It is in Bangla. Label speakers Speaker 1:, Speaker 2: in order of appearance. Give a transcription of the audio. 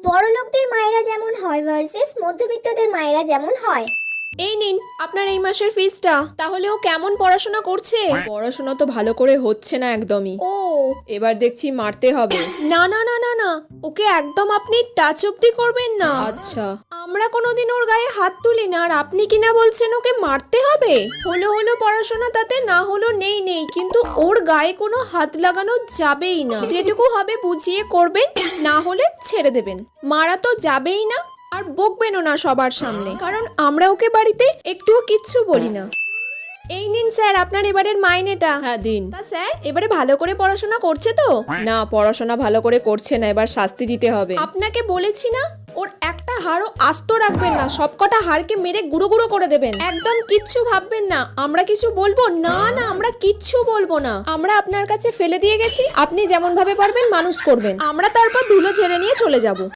Speaker 1: বড়লোকদের মায়েরা যেমন হয় ভার্সেস মধ্যবিত্তদের মায়েরা যেমন হয়।
Speaker 2: এই নিন আপনার এই মাসের ফিসটা। তাহলে ও কেমন পড়াশোনা করছে? পড়াশোনা তো ভালো করে হচ্ছে না একদমই। ও এবার দেখছি মারতে হবে। না না না না না, ওকে একদম আপনি টাচ অব্দি করবেন না। আচ্ছা, আমরা কোনোদিন ওর গায়ে হাত তুলি না, আর আপনি কিনা বলছেন ওকে মারতে হবে? হলো হলো পড়াশোনা, তাতে না হলো নেই নেই, কিন্তু ওর গায়ে কোনো হাত লাগানো যাবেই না। যেটুকু হবে বুঝিয়ে করবেন, না হলে ছেড়ে দেবেন। মারা তো যাবেই না, আর বকবেনও না সবার সামনে, কারণ আমরা ওকে বাড়িতে একটুও কিচ্ছু বলি না। এই নিন স্যার আপনার এবারের মাইনেটা। হ্যাঁ দিন। তা স্যার এবারে ভালো করে পড়াশোনা করছে তো? না, পড়াশোনা ভালো করে করছে না, এবার শাস্তি দিতে হবে। আপনাকে বলেছি না, ওর একটা হাড়ও আস্ত রাখবেন না, সবকটা হাড়কে মেরে গুঁড়ো গুঁড়ো করে দেবেন। একদম কিচ্ছু ভাববেন না। আমরা কিছু বলবো না? না, আমরা কিচ্ছু বলবো না। আমরা আপনার কাছে ফেলে দিয়ে গেছি, আপনি যেমন ভাবে পারবেন মানুষ করবেন, আমরা তারপর ধুলো ঝেড়ে নিয়ে চলে যাব।